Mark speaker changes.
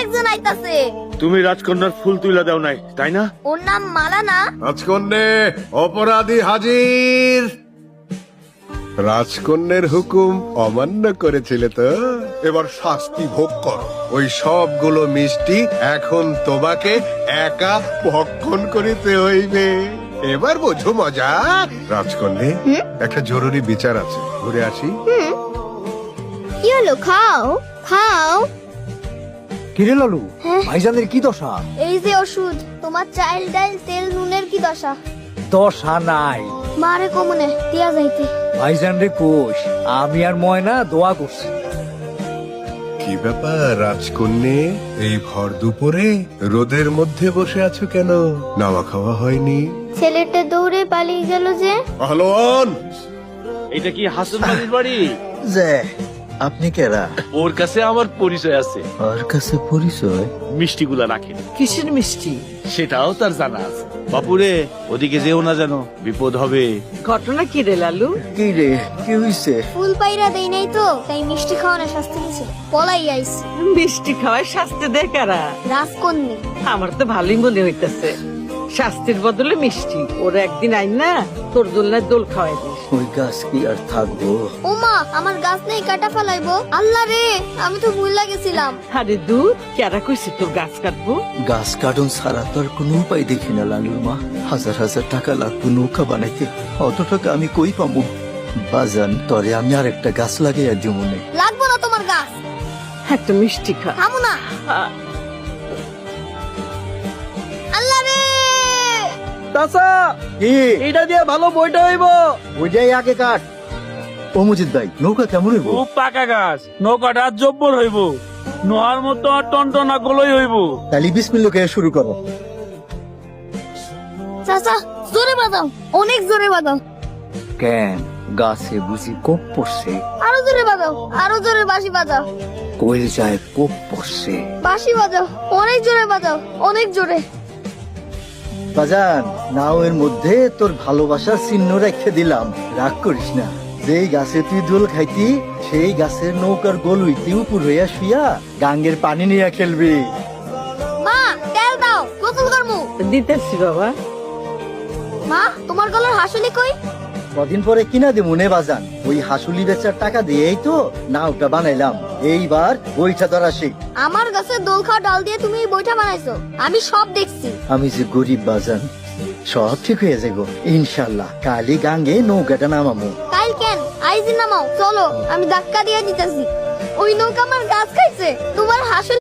Speaker 1: একজন আইতাছে।
Speaker 2: তুমি রাজকন্যার ফুল তুইলা দাও নাই তাই না?
Speaker 1: ওর নাম মালা না?
Speaker 3: রাজকন্যে অপরাধী হাজির। রাজকন্যের হুকুম অমান্য করেছিলে তো, এবার শাস্তি ভোগ করো। ওই সবগুলো মিষ্টি এখন তোমাকে একা ভক্ষণ করিতে হইবে। এবার বোঝো মজা। রাজকন্যে, একটা জরুরি বিচার আছে, ঘুরে আসি।
Speaker 1: কি হলো? খাও খাও।
Speaker 4: কিরে লালু, ভাইজানের কি দশা?
Speaker 1: এই যে ওষুধ, তোমার চাইল ডাইল তেল নুনের কি দশা?
Speaker 4: দশা নাই।
Speaker 1: মারে কমনে দিয়া যাইতে।
Speaker 4: ভাইজান রে কোষ, আমি আর ময়না দোয়া করছি।
Speaker 3: কি ব্যাপার রাজকন্যে, এই ভর দুপুরে রোদের মধ্যে বসে আছো কেন? নাওয়া খাওয়া হয়নি?
Speaker 1: ছেলেটা দৌড়ে পালিয়ে গেল যে।
Speaker 3: পাহলোয়ান,
Speaker 2: এটা কি হাসান বাড়ির বাড়ি?
Speaker 5: যে আপনি কেরা?
Speaker 2: ওর কাছে আমার পরিচয় আছে।
Speaker 5: ওর কাছে পরিচয়?
Speaker 2: মিষ্টিগুলা রাখেন,
Speaker 5: কিসের মিষ্টি?
Speaker 2: সেটাও তার জানা আছে। বাপুরে, ওদিকে যেও না যেন, বিপদ হবে।
Speaker 6: ঘটনা কি রে লালু?
Speaker 5: কি রে, কি হইছে?
Speaker 1: ফুল পাইরা দেই নাই তো, তাই মিষ্টি খাওয়ানোর শাস্তি দিছে। পলাই আইছি।
Speaker 6: মিষ্টি খাওয়ায় শাস্তি দেয় কারা?
Speaker 1: রাজকন্যা।
Speaker 6: আমার তো ভালোই মনে হইতেছে, শাস্তির বদলে মিষ্টি। ওরা একদিন আইন না তোর দোলনায় দোল খাওয়াই দিস।
Speaker 5: ওই গাছ কি আর থাকবো?
Speaker 1: ওমা, আমার গাছ নেই, কাটা ফেলাইবো। আল্লাহ রে, আমি তো ভুল লাগেছিলাম।
Speaker 6: আরে দূর, কেরা কইছে তোর গাছ কাটবো?
Speaker 5: গাছ কাটন ছাড়া তো আর কোনো উপায় দেখি না লালুর মা। হাজার হাজার টাকা লাগবে নৌকা বানাইতে, অত টাকা আমি কই পাবো? বাজান, তরে আমি আর একটা গাছ লাগাইয়া দিমনে।
Speaker 1: লাগবো না তোমার গাছ,
Speaker 6: একটা মিষ্টি খা।
Speaker 1: খামু না। আল্লাহ রে,
Speaker 4: চাচা,
Speaker 5: কি
Speaker 4: এটা দিয়ে ভালো বইটা হইব।
Speaker 5: ওইটাই আগে কাট। ও মজিদ ভাই, নৌকা কেমন হইব?
Speaker 7: খুব পাকা গাছ, নৌকাটা জব্বর হইব, নোহার মতো আর টনটনা গলই হইব।
Speaker 5: তাহলে বিসমিল্লাহ কে শুরু করো।
Speaker 1: চাচা জোরে বাজাও, অনেক জোরে বাজাও।
Speaker 5: কেন, গাছে বুঝি কোপ পড়ছে?
Speaker 1: আরো জোরে বাজাও, আরো জোরে বাঁশি বাজাও।
Speaker 5: কইল যায় কোপ পড়ছে।
Speaker 1: বাঁশি বাজাও, অনেক জোরে বাজাও, অনেক জোরে।
Speaker 5: বাজান, নাওয়ের মধ্যে তোর ভালোবাসার চিহ্ন রেখে দিলাম, রাগ করিস না। যেই গাছে তুই দোল খাইতি, সেই গাছের নৌকার গোল হইতে উপর হইয়া শুইয়া গাঙ্গের পানি নিয়ে খেলবি।
Speaker 1: মা, তেল দাও, গোসল করমু।
Speaker 6: দিতেছি বাবা।
Speaker 1: মা, তোমার গলার হাসুলি কই?
Speaker 5: কদিন পরে কিনা দি মনে বাজান, ওই হাসুলি বেচার টাকা দিয়েই তো নাওটা বানাইলাম। এইবার বইটা ধরা শিখ।
Speaker 1: আমার গাছে দোল খাওয়া ডাল দিয়ে তুমি এই বইটা বানাইছো, আমি সব দেখছি।
Speaker 5: আমি যে গরিব বাজান, সব ঠিক হয়ে যাবো ইনশাল্লাহ। কালি গাঙ্গে নৌকাটা নামামো।
Speaker 1: কাল কেন, আইজি নামাও, চলো আমি ধাক্কা দিয়ে দিতেছি। ওই নৌকা আমার গাছ খাইছে, তোমার হাসুলি